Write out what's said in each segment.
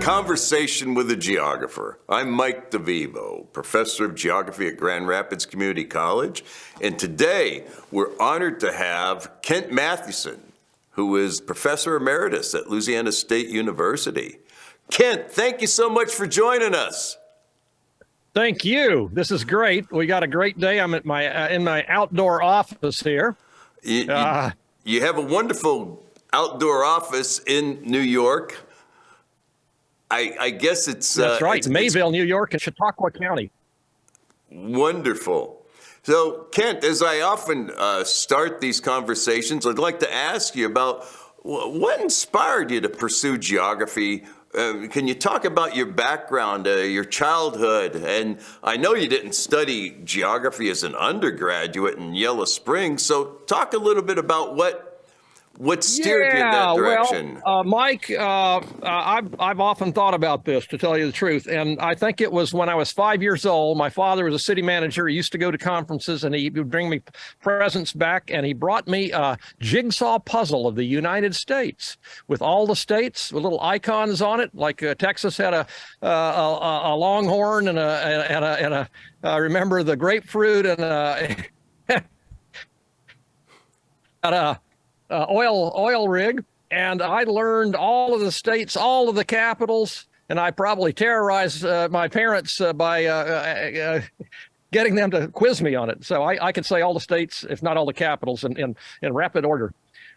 Conversation with a Geographer. I'm Mike DeVivo, professor of geography at Grand Rapids Community College, and today we're honored to have Kent Mathewson, who is professor emeritus at Louisiana State University. Kent, thank you so much for joining us. Thank you. This is great. We got a great day. I'm at my in my outdoor office here. You have a wonderful outdoor office in New York. I guess it's that's right, Mayville, New York, and Chautauqua County. Wonderful. So, Kent, as I often start these conversations, I'd like to ask you about what inspired you to pursue geography. Can you talk about your background, your childhood? And I know you didn't study geography as an undergraduate in Yellow Springs, so talk a little bit about what steered you in that direction? Well, Mike, I've often thought about this, to tell you the truth. And I think it was when I was 5 years old. My father was a city manager. He used to go to conferences, and he would bring me presents back. And he brought me a jigsaw puzzle of the United States with all the states with little icons on it. Like Texas had a longhorn and a remember the grapefruit and a oil rig, and I learned all of the states, all of the capitals, and I probably terrorized my parents by getting them to quiz me on it. So I could say all the states, if not all the capitals, in rapid order.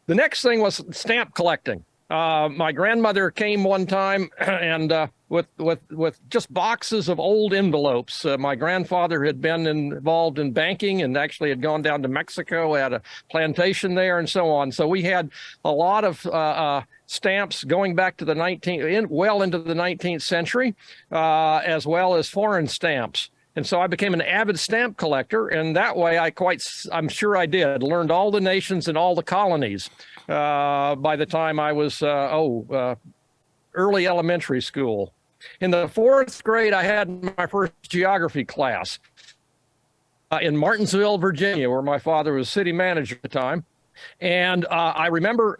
The next thing was stamp collecting. My grandmother came one time and with just boxes of old envelopes. My grandfather had been involved in banking and actually had gone down to Mexico, had a plantation there and so on. So we had a lot of stamps going back to well into the 19th century, as well as foreign stamps. And so I became an avid stamp collector, and that way I'm sure I learned all the nations and all the colonies by the time I was early elementary school. In the fourth grade, I had my first geography class in Martinsville, Virginia, where my father was city manager at the time. And I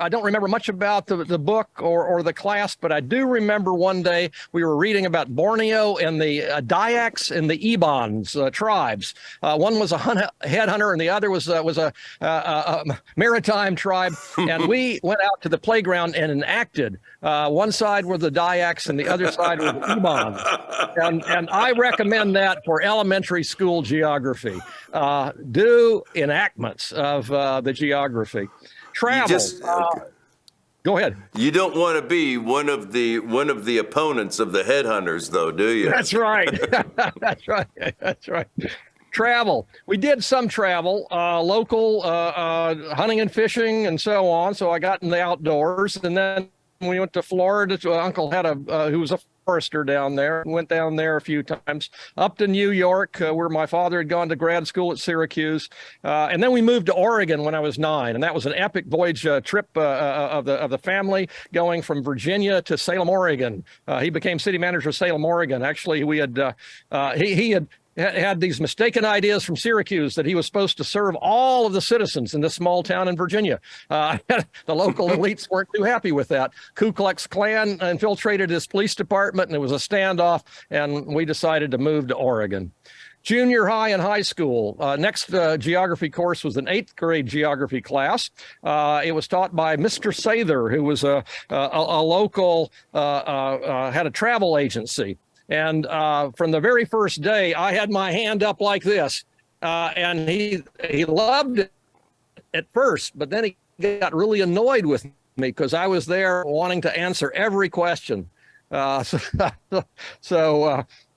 don't remember much about the book or the class, but I do remember one day we were reading about Borneo and the Dayaks and the Ibans tribes. One was a headhunter and the other was a maritime tribe. And we went out to the playground and enacted. One side were the Dayaks and the other side were the Ibans. And I recommend that for elementary school geography. Do enactments of the geography. Travel. Go ahead. You don't want to be one of the opponents of the headhunters, though, do you? That's right. That's right. That's right. Travel. We did some travel, local hunting and fishing and so on. So I got in the outdoors, and then we went to Florida. Uncle had who was a forester down there. Went down there a few times. Up to New York, where my father had gone to grad school at Syracuse, and then we moved to Oregon when I was 9, and that was an epic voyage trip of the family, going from Virginia to Salem, Oregon. He became city manager of Salem, Oregon. Actually, we had he had these mistaken ideas from Syracuse that he was supposed to serve all of the citizens in this small town in Virginia. The local elites weren't too happy with that. Ku Klux Klan infiltrated his police department, and it was a standoff, and we decided to move to Oregon. Junior high and high school. Next geography course was an 8th grade geography class. It was taught by Mr. Sather, who was a local, had a travel agency. And from the very first day, I had my hand up like this, and he loved it at first, but then he got really annoyed with me because I was there wanting to answer every question. So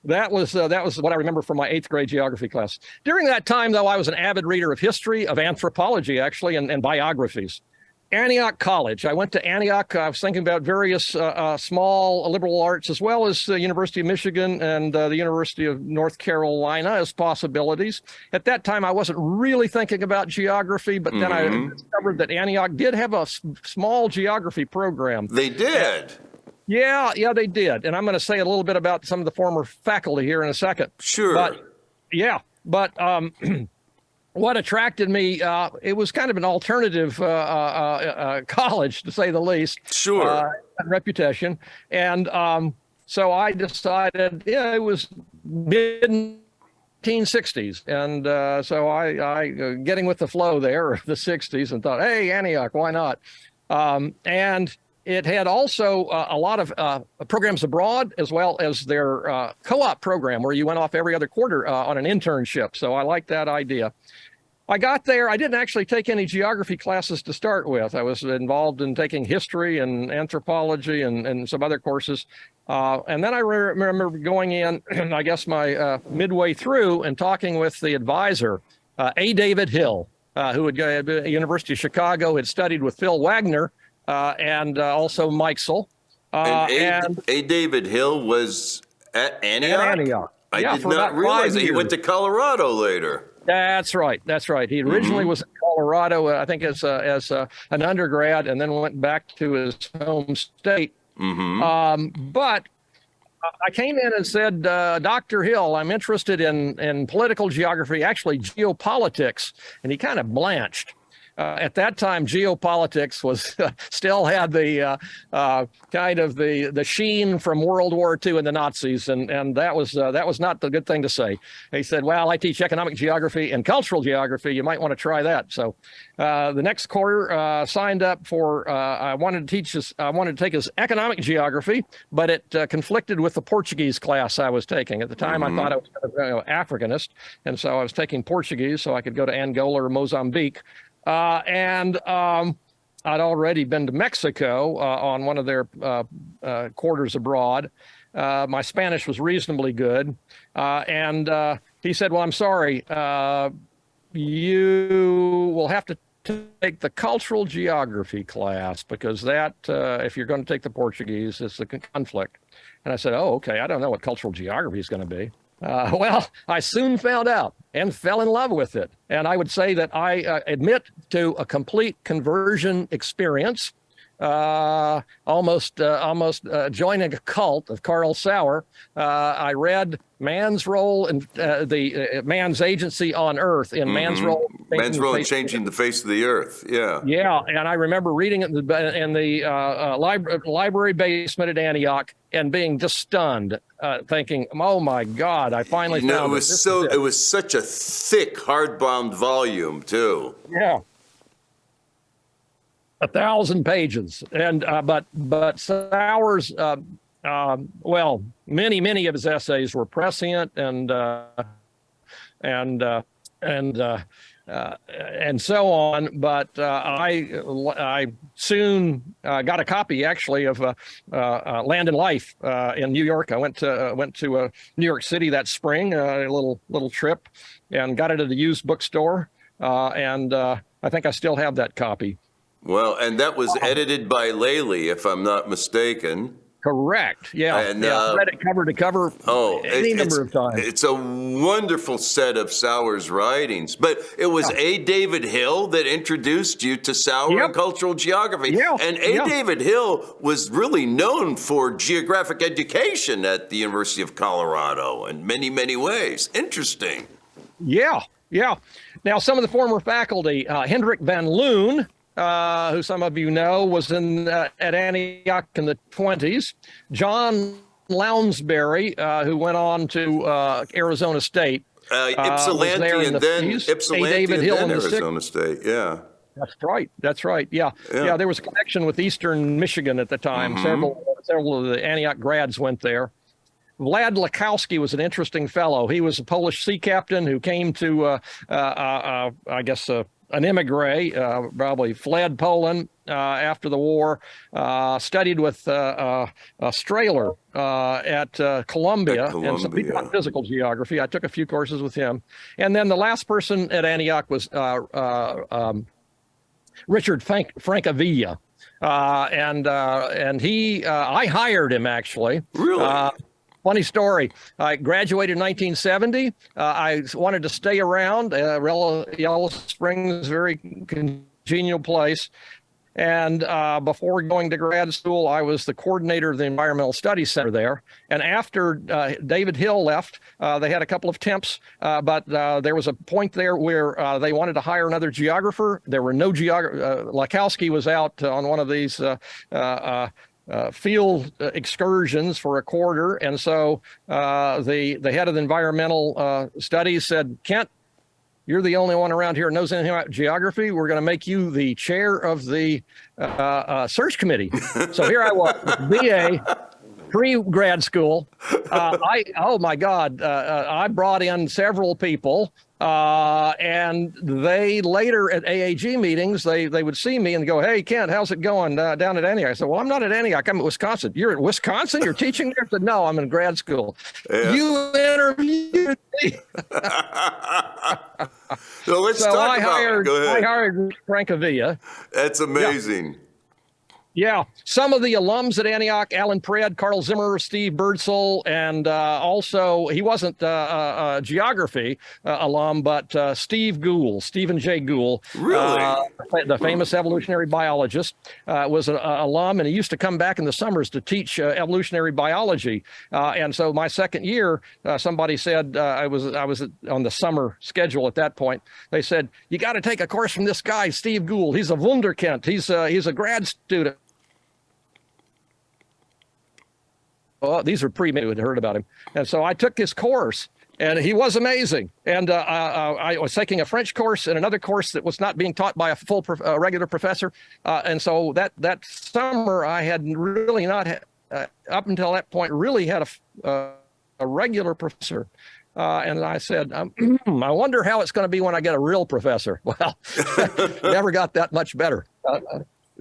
that was what I remember from my 8th grade geography class. During that time, though, I was an avid reader of history, of anthropology, actually, and biographies. Antioch College. I went to Antioch. I was thinking about various small liberal arts, as well as the University of Michigan and the University of North Carolina as possibilities. At that time, I wasn't really thinking about geography, but then I discovered that Antioch did have a small geography program. They did. Yeah, they did. And I'm going to say a little bit about some of the former faculty here in a second. Sure. But what attracted me, it was kind of an alternative college, to say the least. Sure. Reputation. And So I decided, yeah, it was mid 1960s. And so I getting with the flow there of the 60s and thought, hey, Antioch, why not? And it had also a lot of programs abroad, as well as their co-op program where you went off every other quarter on an internship. So I like that idea. I got there. I didn't actually take any geography classes to start with. I was involved in taking history and anthropology and some other courses. And then I remember going in, I guess my midway through, and talking with the advisor, A. David Hill, who had at the University of Chicago, had studied with Phil Wagner and also Mikesell. And A. David Hill was at Antioch? At Antioch. I Yeah, did for not about realize 5 that he went years. to Colorado later. That's right. That's right. He originally was in Colorado, I think, as an undergrad, and then went back to his home state. But I came in and said, Dr. Hill, I'm interested in political geography, actually geopolitics, and he kind of blanched. At that time, geopolitics was still had the kind of the sheen from World War II and the Nazis, and that was not the good thing to say. He said, "Well, I teach economic geography and cultural geography. You might want to try that." So, the next quarter, signed up for. I wanted to take his economic geography, but it conflicted with the Portuguese class I was taking at the time. I thought I was Africanist, and so I was taking Portuguese so I could go to Angola or Mozambique. I'd already been to Mexico on one of their quarters abroad. My Spanish was reasonably good. And he said, well, I'm sorry, you will have to take the cultural geography class because that, if you're going to take the Portuguese, it's a conflict. And I said, oh, okay, I don't know what cultural geography is going to be. Well, I soon found out and fell in love with it. And I would say that I admit to a complete conversion experience, almost joining a cult of Carl Sauer. I read Man's Role in Man's Agency on Earth in Man's Role. Man's Role in Changing the Face of the Earth. Yeah. Yeah, and I remember reading it in the library basement at Antioch and being just stunned, thinking, "Oh my God, I finally found it." It was such a thick, hardbound volume too. Yeah. 1,000 pages, and but Sauer's well, many of his essays were prescient and so on. But I soon got a copy actually of Land and Life in New York. I went to New York City that spring, a little trip, and got it at a used bookstore. And I think I still have that copy. Well, and that was edited by Lely, if I'm not mistaken. Correct. Yeah. And, I read it cover to cover any number of times. It's a wonderful set of Sauer's writings. But it was A. David Hill that introduced you to Sauer and cultural geography. Yeah. And A. David Hill was really known for geographic education at the University of Colorado in many, many ways. Interesting. Yeah. Yeah. Now, some of the former faculty, Hendrik van Loon, who some of you know, was at Antioch in the 20s. John Lounsbury, who went on to Arizona State. Ypsilanti and then Arizona State. Yeah. That's right. Yeah. There was a connection with Eastern Michigan at the time. Several of the Antioch grads went there. Vlad Lakowski was an interesting fellow. He was a Polish sea captain who came to, I guess, an emigre, probably fled Poland after the war, studied with Strahler at Columbia, and so he taught physical geography. I took a few courses with him. And then the last person at Antioch was Richard Francavilla. And he, I hired him actually. Really? Funny story. I graduated in 1970. I wanted to stay around. Yellow Springs, very congenial place. And before going to grad school, I was the coordinator of the Environmental Studies Center there. And after David Hill left, they had a couple of temps, but there was a point there where they wanted to hire another geographer. There were no geographers. Lakowski was out on one of these field excursions for a quarter. And so the head of the environmental studies said, Kent, you're the only one around here who knows anything about geography. We're going to make you the chair of the search committee. So here I was, BA, pre-grad school. Oh my God, I brought in several people, and they later at AAG meetings, they would see me and go, "Hey, Kent, how's it going down at Antioch?" I said, "Well, I'm not at Antioch. I'm at Wisconsin." "You're at Wisconsin? You're teaching there?" I said, "No, I'm in grad school." Yeah. You interviewed me. So let's So talk I about. hired, Go ahead. I hired Francavilla. That's amazing. Yeah, some of the alums at Antioch, Alan Pred, Carl Zimmer, Steve Birdsell, and also, he wasn't a geography alum, but Steve Gould, Stephen J. Gould, Really? the famous evolutionary biologist, was an alum, and he used to come back in the summers to teach evolutionary biology. And so my second year, somebody said, I was on the summer schedule at that point. They said, "You got to take a course from this guy, Steve Gould. He's a Wunderkind. He's a grad student." Oh, these are pre-me who had heard about him. And so I took his course, and he was amazing. And I was taking a French course and another course that was not being taught by a regular professor. And so that summer, I had really not, up until that point, really had a regular professor. And I said, I wonder how it's going to be when I get a real professor. Well, never got that much better.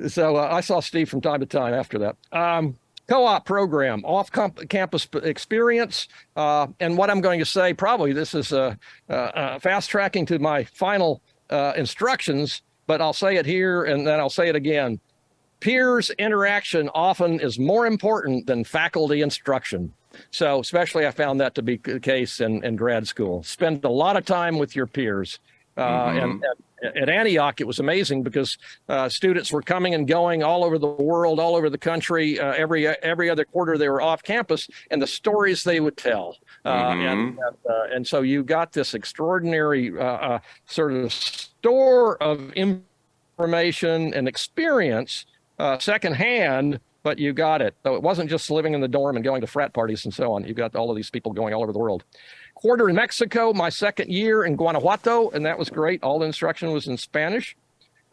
So I saw Steve from time to time after that. Co-op program, off-campus experience, and what I'm going to say, probably this is fast-tracking to my final instructions, but I'll say it here and then I'll say it again. Peers interaction often is more important than faculty instruction. So especially I found that to be the case in grad school. Spend a lot of time with your peers. And at Antioch, it was amazing because students were coming and going all over the world, all over the country. Every other quarter, they were off campus, and the stories they would tell. And so you got this extraordinary sort of store of information and experience secondhand, but you got it. So it wasn't just living in the dorm and going to frat parties and so on. You got all of these people going all over the world. Quarter in Mexico, my second year in Guanajuato, and that was great. All the instruction was in Spanish.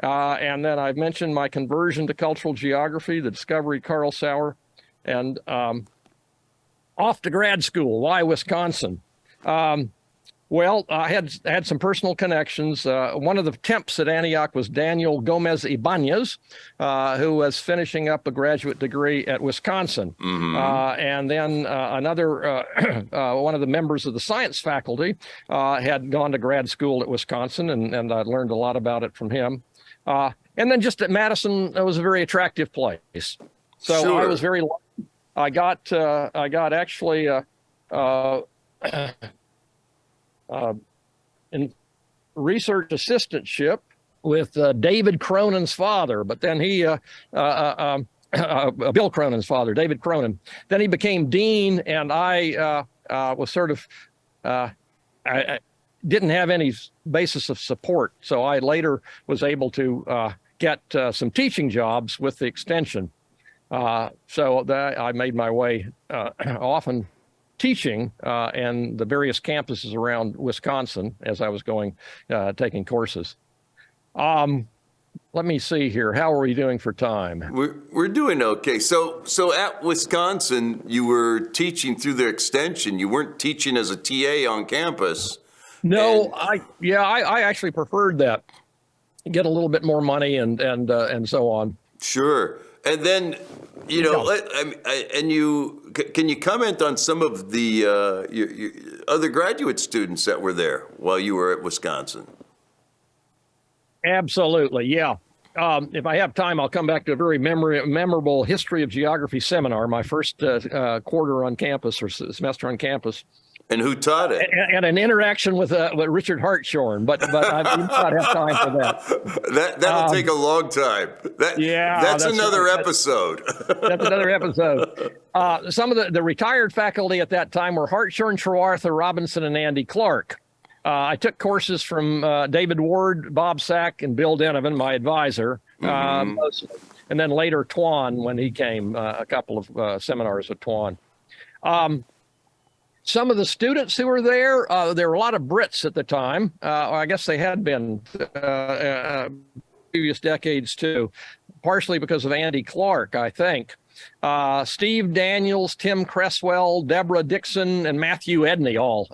And then I've mentioned my conversion to cultural geography, the discovery of Carl Sauer, and off to grad school. Why Wisconsin? Well, I had some personal connections. One of the temps at Antioch was Daniel Gomez Ibanez, who was finishing up a graduate degree at Wisconsin. And then another one of the members of the science faculty had gone to grad school at Wisconsin, and I learned a lot about it from him. And then just at Madison, it was a very attractive place. So Sure. I was very lucky. I got actually in research assistantship with David Cronin's father, but then he, Bill Cronin's father, David Cronin. Then he became dean, and I was sort of, I didn't have any basis of support, so I later was able to get some teaching jobs with the extension. So that I made my way often teaching and the various campuses around Wisconsin as I was going, taking courses. Let me see here. How are we doing for time? We're doing okay. So at Wisconsin, you were teaching through the extension. You weren't teaching as a TA on campus. No, I actually preferred that. Get a little bit more money and so on. Sure. And then, can you comment on some of the your other graduate students that were there while you were at Wisconsin? Absolutely, yeah. If I have time, I'll come back to a very memorable history of geography seminar, my first quarter on campus or semester on campus. And who taught it? And an interaction with Richard Hartshorn, but I do not have time for that. That'll take a long time. That's another right. episode. That's another episode. Some of the retired faculty at that time were Hartshorn, Trewartha, Robinson, and Andy Clark. I took courses from David Ward, Bob Sack, and Bill Denovan, my advisor. and then later Tuan when he came, a couple of seminars at Tuan. Some of the students who were there were a lot of Brits at the time. Or I guess they had been previous decades too, partially because of Andy Clark, I think. Steve Daniels, Tim Cresswell, Deborah Dixon, and Matthew Edney, all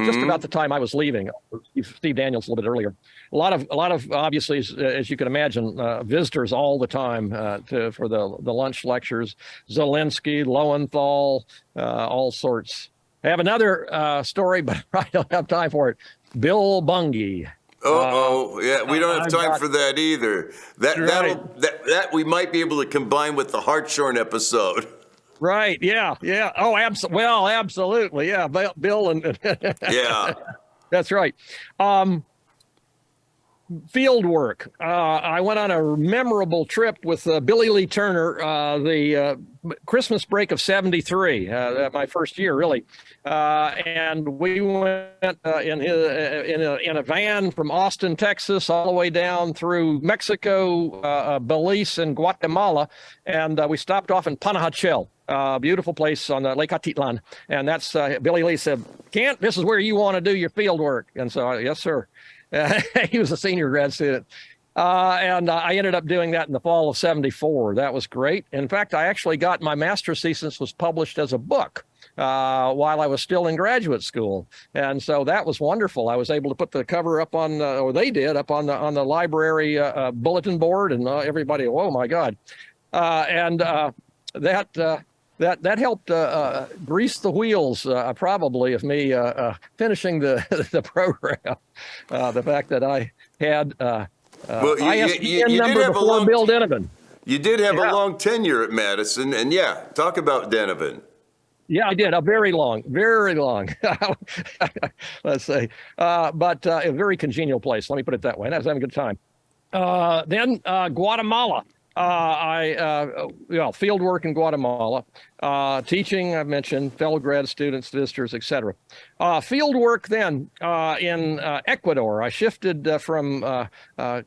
just about the time I was leaving. Steve Daniels a little bit earlier. A lot of obviously, as you can imagine, visitors all the time for the lunch lectures. Zelensky, Lowenthal, all sorts. I have another story, but I don't have time for it. Bill Bungie. Yeah, we don't have time for that either. Right. That we might be able to combine with the Hartshorn episode. Right. Yeah. Yeah. Oh, absolutely. Yeah. Bill and Yeah. that's right. Field work. I went on a memorable trip with Billy Lee Turner, the Christmas break of '73, my first year, really. And we went in a van from Austin, Texas, all the way down through Mexico, Belize, and Guatemala. And we stopped off in Panajachel, beautiful place on Lake Atitlan. And that's Billy Lee said, "Kent, this is where you want to do your field work." And so, yes, sir. He was a senior grad student. And I ended up doing that in the fall of '74. That was great. In fact, I actually got my master's thesis was published as a book while I was still in graduate school. And so that was wonderful. I was able to put the cover up on, or they did, up on the library bulletin board, and everybody, oh my God. That helped grease the wheels, probably, of me finishing the program. The fact that I had ISBN number before Bill Denevan. You did have a long tenure at Madison, and talk about Denevan. Yeah, I did. A very long. Let's say, but a very congenial place. Let me put it that way. And I was having a good time. Then Guatemala. Field work in Guatemala, teaching, I've mentioned, fellow grad students, visitors, etc. Field work then in Ecuador. I shifted from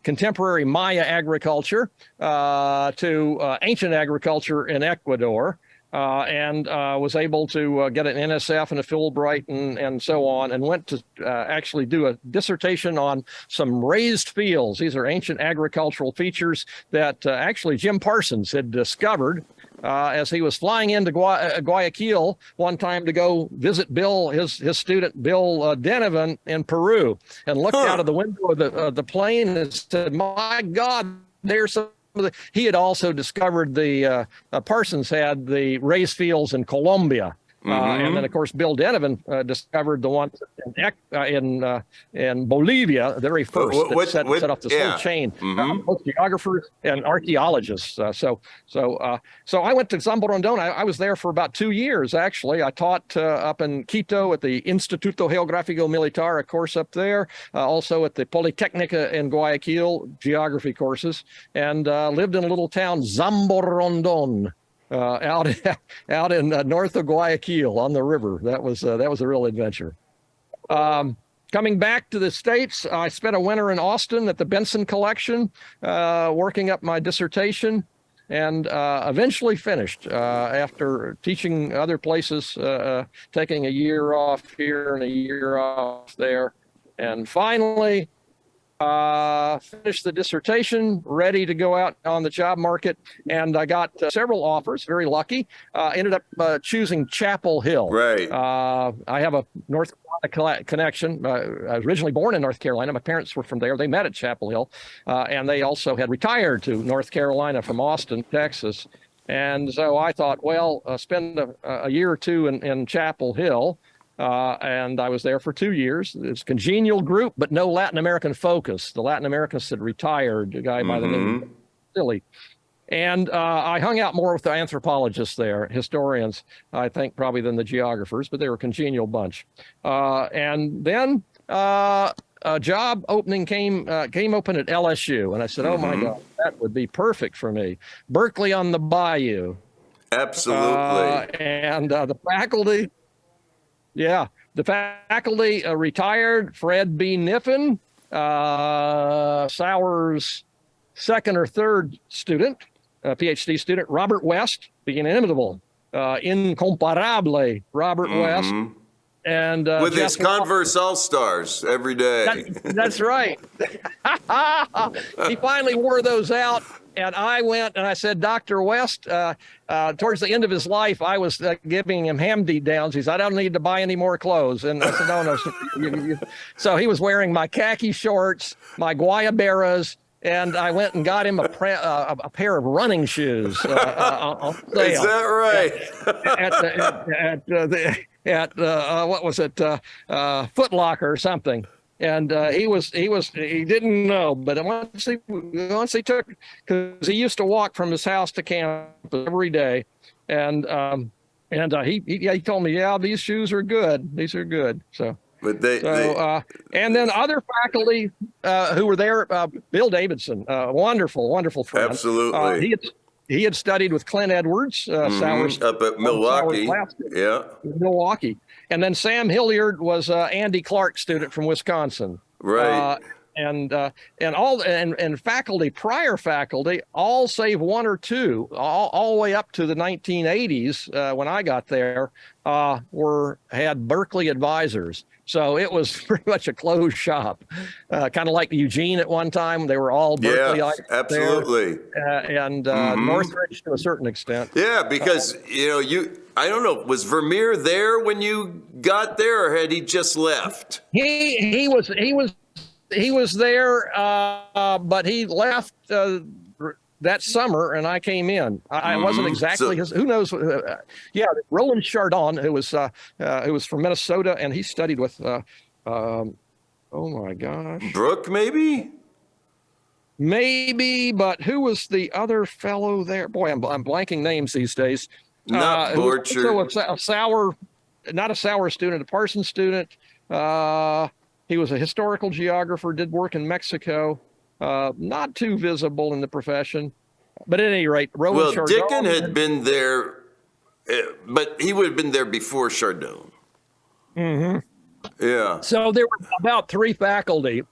contemporary Maya agriculture to ancient agriculture in Ecuador. And was able to get an NSF and a Fulbright and so on, and went to actually do a dissertation on some raised fields. These are ancient agricultural features that actually Jim Parsons had discovered as he was flying into Guayaquil one time to go visit Bill, his student Bill Denevan in Peru, and looked out of the window of the plane and said, "My God, there's some." He had also discovered Parsons had the raised fields in Colombia. And then, of course, Bill Denevan discovered the ones in Bolivia, the very first that set off this whole chain. Both geographers and archaeologists. So I went to Zambo Rondon. I was there for about 2 years, actually. I taught up in Quito at the Instituto Geográfico Militar, a course up there. Also at the Politecnica in Guayaquil, geography courses, and lived in a little town, Zambo Rondon. Out in north of Guayaquil on the river. That was a real adventure. Coming back to the States, I spent a winter in Austin at the Benson Collection, working up my dissertation, and eventually finished after teaching other places, taking a year off here and a year off there, and finally finished the dissertation, ready to go out on the job market, and I got several offers, very lucky. Ended up choosing Chapel Hill. Right. I have a North Carolina connection. I was originally born in North Carolina. My parents were from there. They met at Chapel Hill, and they also had retired to North Carolina from Austin, Texas. And so I thought, well, spend a year or two in Chapel Hill. And I was there for 2 years. It's a congenial group, but no Latin American focus. The Latin Americans had retired, a guy by the name of Silly. And I hung out more with the anthropologists there, historians, I think, probably than the geographers, but they were a congenial bunch. And then a job opening came open at LSU. And I said, oh, my God, that would be perfect for me. Berkeley on the Bayou. Absolutely. And the faculty... Yeah, the faculty retired. Fred B. Niffen, Sauer's second or third student, PhD student, Robert West, the inimitable, incomparable Robert West. And With his Jeff Converse All-Stars every day. That's right. He finally wore those out, and I went and I said, Dr. West, towards the end of his life, I was giving him hand-me-downs. He said, I don't need to buy any more clothes. And I said, no. So he was wearing my khaki shorts, my Guayaberas, and I went and got him a pair of running shoes. Is that right? What was it, Foot Locker or something. And he didn't know, but once he took, because he used to walk from his house to campus every day, and he told me, yeah, these shoes are good. These are good. So. But and then other faculty who were there, Bill Davidson, wonderful friend. Absolutely. He had studied with Clint Edwards, Sowers, up at Milwaukee. Milwaukee. And then Sam Hilliard was Andy Clark's student from Wisconsin. Right. And faculty, prior faculty, all save one or two, all the way up to the 1980s when I got there, had Berkeley advisors. So it was pretty much a closed shop, kind of like Eugene at one time. They were all Berkeley. Yeah, absolutely. And Northridge to a certain extent. Yeah, because I don't know, was Vermeer there when you got there, or had he just left? He was there, but he left that summer, and I came in. I wasn't exactly his. Who knows? Roland Chardon, who was from Minnesota, and he studied with. Oh my gosh, Brooke, maybe, but who was the other fellow there? Boy, I'm blanking names these days. Not Borchardt. So not a Sauer student, a Parsons student. He was a historical geographer, did work in Mexico, not too visible in the profession. But at any rate, Roland Chardon. Dickon had been there, but he would have been there before Chardon. Mm-hmm. Yeah. So there were about 3 faculty,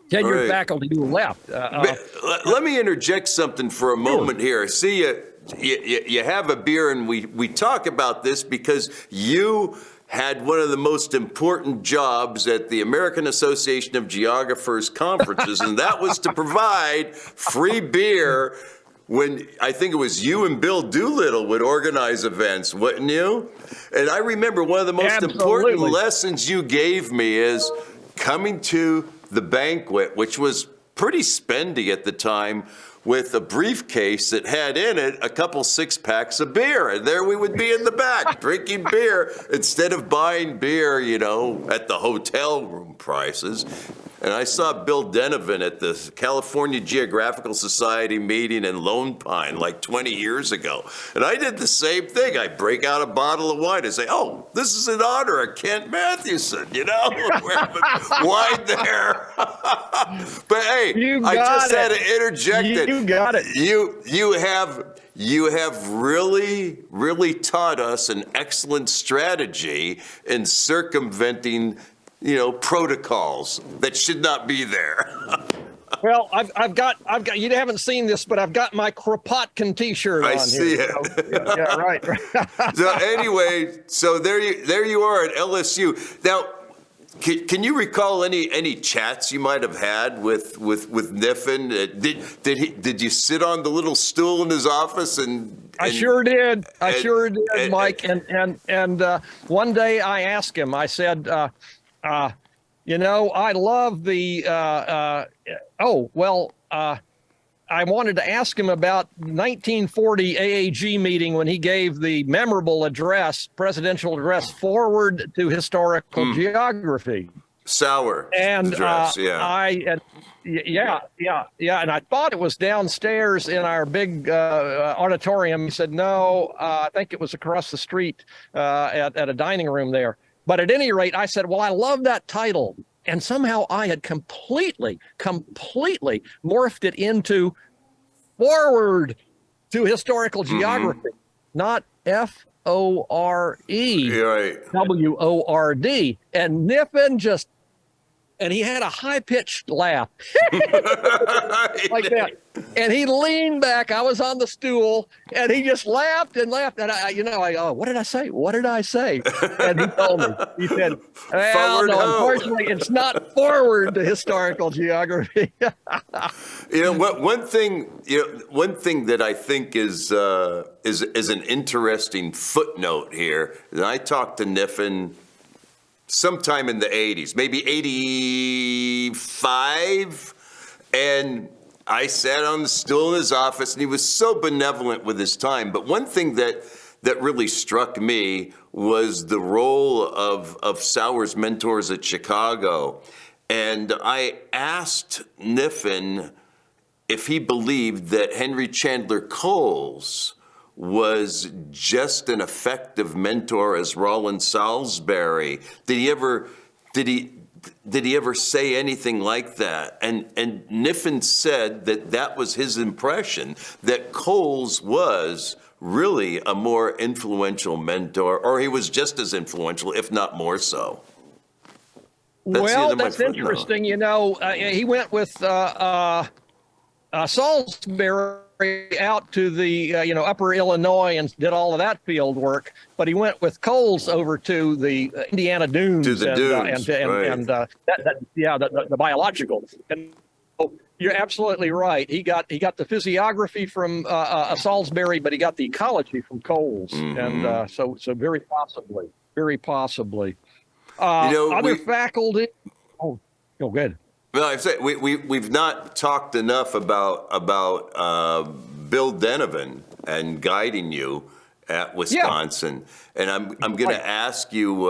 tenured faculty who left. Let me interject something for a moment here. See, you have a beer, and we talk about this because you had one of the most important jobs at the American Association of Geographers conferences, and that was to provide free beer when I think it was you and Bill Doolittle would organize events, wouldn't you? And I remember one of the most important lessons you gave me is coming to the banquet, which was pretty spendy at the time, with a briefcase that had in it a couple 6-packs of beer. And there we would be in the back drinking beer instead of buying beer, at the hotel room prices. And I saw Bill Denovan at the California Geographical Society meeting in Lone Pine like 20 years ago. And I did the same thing. I break out a bottle of wine and say, oh, this is in honor of Kent Mathewson, We're having wine there. But hey, I just had to interject it. You got it. You have really, really taught us an excellent strategy in circumventing protocols that should not be there. Well, I've got. You haven't seen this, but I've got my Kropotkin T-shirt on. I see here, it. Yeah, right. So anyway, there you are at LSU. Now, can you recall any chats you might have had with Kniffen? Did you sit on the little stool in his office and? I sure did. Mike. And one day I asked him. I said. I love the, I wanted to ask him about 1940 AAG meeting when he gave the memorable presidential address, Forward to Historical Geography. Sauer and address, and I thought it was downstairs in our big auditorium. He said, no, I think it was across the street at a dining room there. But at any rate, I said, well, I love that title. And somehow I had completely morphed it into Forward to Historical Geography, not FORE, right. WORD. And Kniffen just and he had a high-pitched laugh like that. And he leaned back. I was on the stool, and he just laughed and laughed. And I go, what did I say? What did I say? And he told me. He said, well, Forward no, ho. unfortunately, it's not forward to historical geography. One thing that I think is an interesting footnote here. And I talked to Niffen sometime in the 80s, maybe 85, and I sat on the stool in his office, and he was so benevolent with his time. But one thing that really struck me was the role of Sauer's mentors at Chicago. And I asked Niffen if he believed that Henry Chandler Coles was just an effective mentor as Roland Salisbury. Did he ever say anything like that? And Niffen said that was his impression, that Coles was really a more influential mentor, or he was just as influential, if not more so. That's interesting. He went with Salisbury out to the upper Illinois and did all of that field work, but he went with Coles over to the Indiana Dunes, the biological. And you're absolutely right. He got the physiography from Salisbury, but he got the ecology from Coles, and so very possibly. Other faculty. Oh, good. Well, I've said we've not talked enough about Bill Denevan and guiding you at Wisconsin, and I'm going to ask you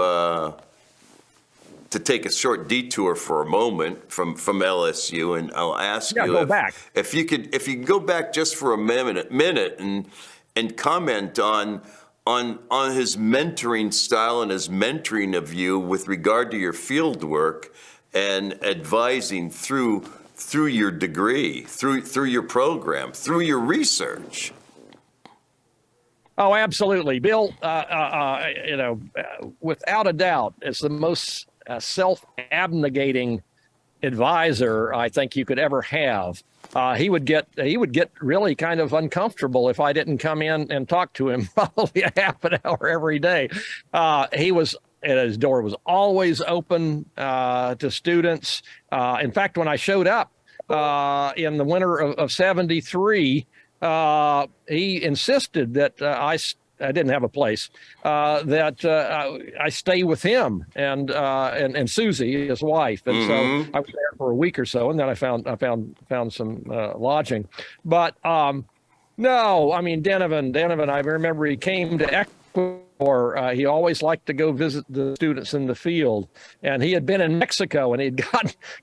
to take a short detour for a moment from LSU, and I'll ask you if you could go back just for a minute and comment on his mentoring style and his mentoring of you with regard to your field work and advising through your degree, through your program, through your research. Oh, absolutely. Bill, without a doubt, is the most self-abnegating advisor I think you could ever have. He would get really kind of uncomfortable if I didn't come in and talk to him probably a half an hour every day. His door was always open to students. In fact, when I showed up in the winter of '73, he insisted that I didn't have a place, that I stay with him and Susie, his wife. And so I was there for a week or so, and then I found some lodging. But no, I mean, Denevan, I remember he came to Ecuador. He always liked to go visit the students in the field, and he had been in Mexico, and he'd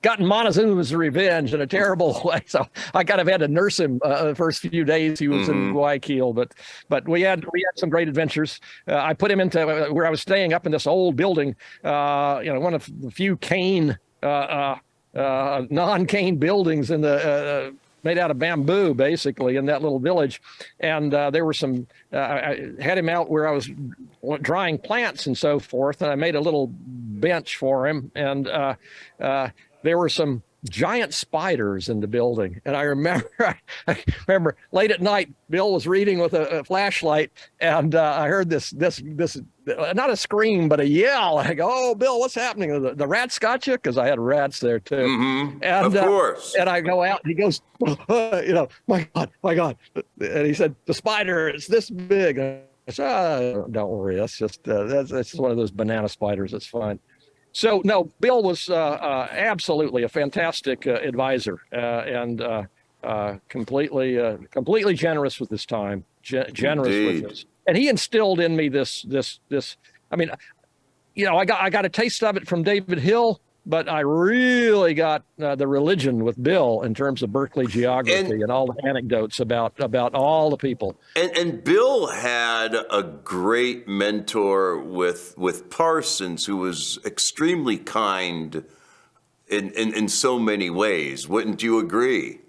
gotten Montezuma's revenge in a terrible way. So I kind of had to nurse him the first few days he was in Guayaquil. But we had some great adventures. I put him into where I was staying up in this old building, one of the few non-cane buildings in the. Made out of bamboo, basically, in that little village. And there were some, I had him out where I was drying plants and so forth, and I made a little bench for him. And there were some giant spiders in the building. And I remember late at night, Bill was reading with a flashlight, and I heard this not a scream, but a yell. I go, "Oh, Bill, what's happening? The rats got you?" Because I had rats there too. And, of course. And I go out, and he goes, my God. And he said, "The spider is this big." I said, "Don't worry. That's just that's one of those banana spiders. It's fine." So no, Bill was absolutely a fantastic advisor, and completely generous with his time, generous Indeed. with this. And he instilled in me this. I mean, I got a taste of it from David Hill, but I really got the religion with Bill in terms of Berkeley geography and all the anecdotes about all the people. And Bill had a great mentor with Parsons, who was extremely kind in so many ways. Wouldn't you agree?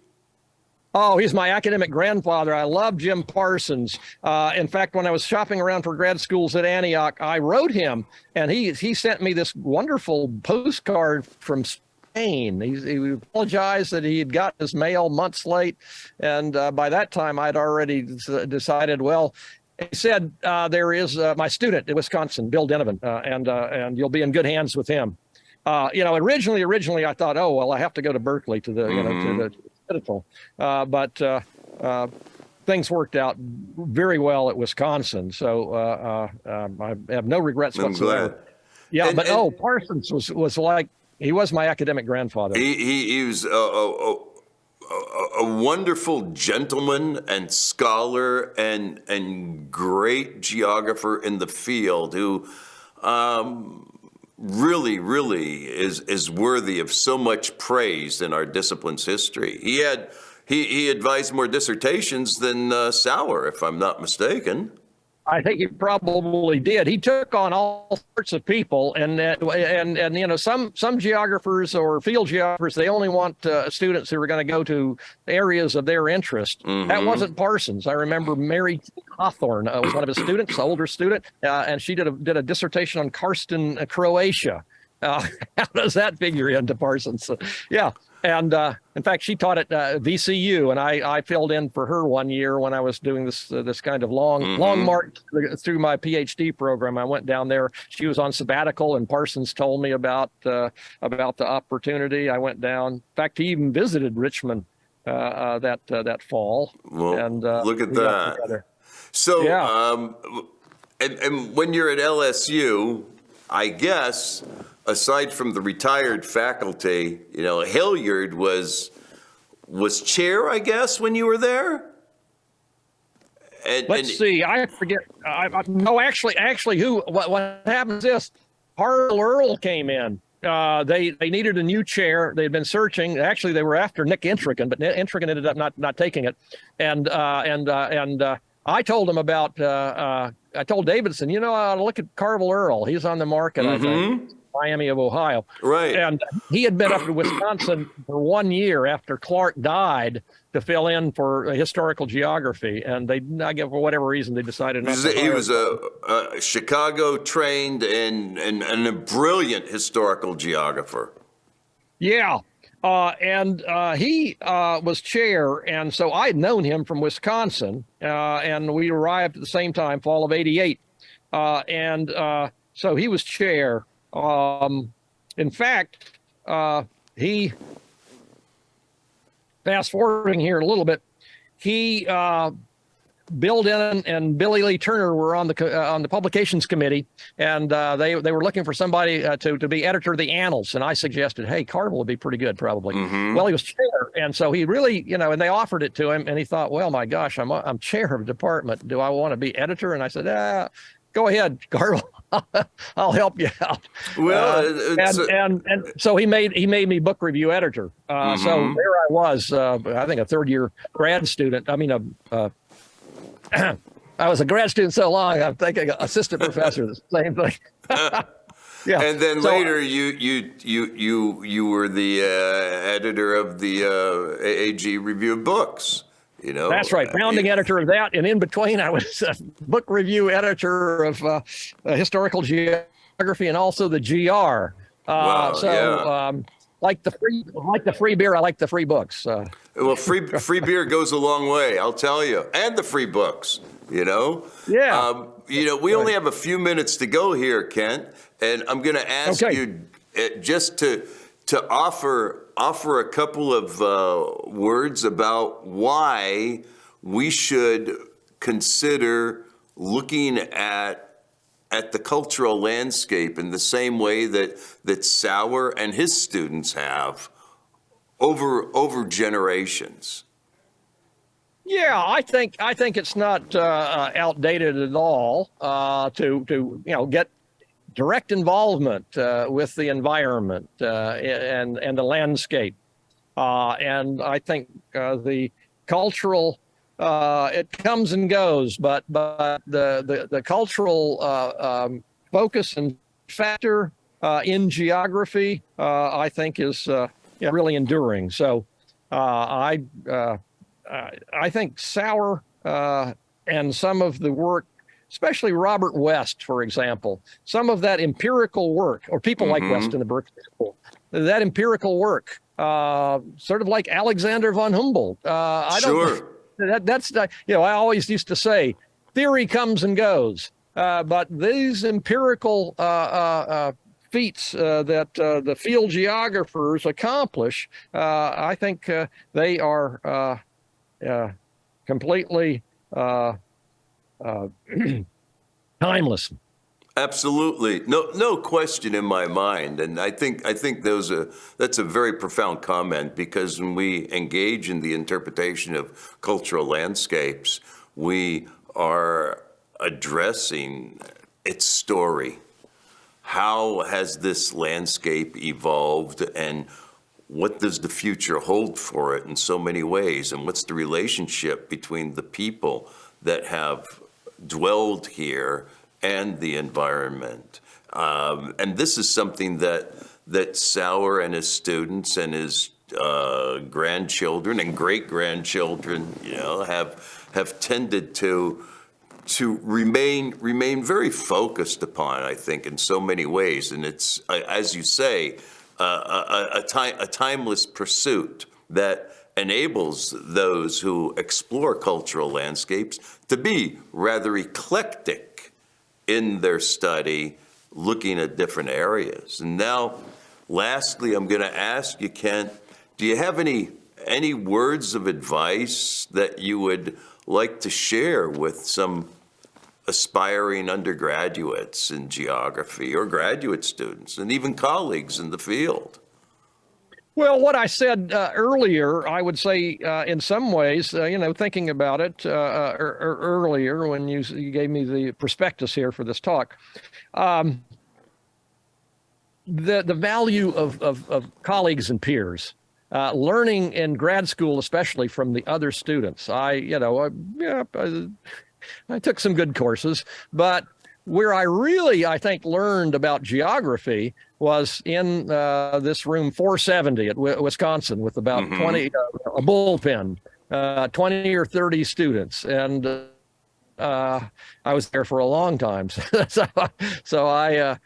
Oh, he's my academic grandfather. I love Jim Parsons. In fact, when I was shopping around for grad schools at Antioch, I wrote him, and he sent me this wonderful postcard from Spain pain. He apologized that he had got his mail months late. And by that time, I'd already decided, well, he said, there is my student in Wisconsin, Bill Denovan, and you'll be in good hands with him. Originally I thought, oh, well, I have to go to Berkeley to the, to the Citadel. But things worked out very well at Wisconsin. So I have no regrets whatsoever. Glad. Yeah, Parsons was like, he was my academic grandfather. He was a wonderful gentleman and scholar and great geographer in the field who really is worthy of so much praise in our discipline's history. He advised more dissertations than Sauer, if I'm not mistaken. I think he probably did. He took on all sorts of people, and some geographers or field geographers, they only want students who are going to go to areas of their interest. Mm-hmm. That wasn't Parsons. I remember Mary Hawthorne was one of his students, an older student, and she did a dissertation on Karsten, Croatia. How does that figure into Parsons? Yeah. And in fact, she taught at VCU, and I filled in for her one year when I was doing this kind of long march through my PhD program. I went down there. She was on sabbatical, and Parsons told me about the opportunity. I went down. In fact, he even visited Richmond that fall. Well, and look at that. So, yeah. And when you're at LSU, I guess, aside from the retired faculty, Hilliard was chair, I guess, when you were there? Let's see. I forget. No, actually, what happens is Harl Earl came in. They needed a new chair. They had been searching. Actually, they were after Nick Intrigan, but Intrigan ended up not taking it. And I told him about. I told Davidson, I ought to look at Carvel Earl. He's on the market, I think. Miami of Ohio. Right. And he had been up in Wisconsin for 1 year after Clark died to fill in for historical geography. And for whatever reason, they decided not to hire him. He was a Chicago trained and a brilliant historical geographer. Yeah. And he was chair. And so I had known him from Wisconsin. And we arrived at the same time, fall of '88. So he was chair. In fact, he, fast forwarding here a little bit, he, Bill Denon and Billy Lee Turner were on the publications committee, and they were looking for somebody to be editor of the Annals, and I suggested, hey, Carvel would be pretty good, probably. Mm-hmm. Well, he was chair, and so he really, and they offered it to him, and he thought, well, my gosh, I'm chair of a department. Do I want to be editor? And I said, go ahead, Carvel. I'll help you out. Well, and so he made me book review editor. So there I was, I think a third year grad student. I mean, I was a grad student so long, I'm thinking assistant professor, the same thing. Yeah. And then later, you were the editor of the AAG Review of Books. That's right, founding editor of that, and in between, I was a book review editor of historical geography and also the GR. Wow, like the free beer, I like the free books. Well, free beer goes a long way, I'll tell you, and the free books. Yeah. We only have a few minutes to go here, Kent, and I'm going to ask you just to offer a couple of words about why we should consider looking at the cultural landscape in the same way that Sauer and his students have over generations. Yeah, I think it's not outdated at all to get direct involvement with the environment and the landscape, and I think the cultural it comes and goes, but the cultural focus and factor in geography I think is really enduring. So I think Sauer and some of the work, especially Robert West, for example, some of that empirical work, or people like West in the Berkeley School, that empirical work, sort of like Alexander von Humboldt. I don't. Sure. That's I always used to say, theory comes and goes, but these empirical feats that the field geographers accomplish, I think they are completely timeless. Absolutely, no question in my mind, and I think that's a very profound comment, because when we engage in the interpretation of cultural landscapes, we are addressing its story. How has this landscape evolved, and what does the future hold for it in so many ways? And what's the relationship between the people that have dwelled here and the environment? And this is something that Sauer and his students and his grandchildren and great-grandchildren, have tended to remain very focused upon, I think, in so many ways. And it's, as you say, a timeless pursuit that enables those who explore cultural landscapes to be rather eclectic in their study, looking at different areas. And now, lastly, I'm going to ask you, Kent, do you have any words of advice that you would like to share with some aspiring undergraduates in geography, or graduate students, and even colleagues in the field? Well, what I said earlier, I would say in some ways, thinking about it earlier when you gave me the prospectus here for this talk, the value of colleagues and peers, learning in grad school, especially from the other students. I took some good courses, but where I really, I think, learned about geography was in this room 470 at Wisconsin, with about 20, a bullpen, 20 or 30 students. And I was there for a long time. So I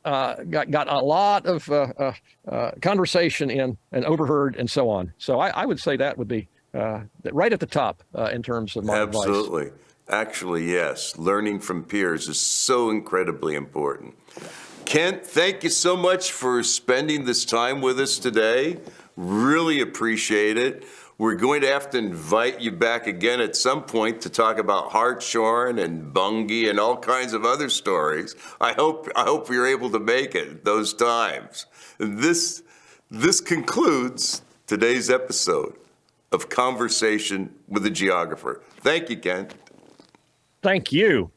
got a lot of conversation in and overheard and so on. So I would say that would be right at the top in terms of my advice. Absolutely. Actually, yes. Learning from peers is so incredibly important. Kent, thank you so much for spending this time with us today. Really appreciate it. We're going to have to invite you back again at some point to talk about Hartshorn and Bungay and all kinds of other stories. I hope you're able to make it those times. This concludes today's episode of Conversation with a Geographer. Thank you, Kent. Thank you.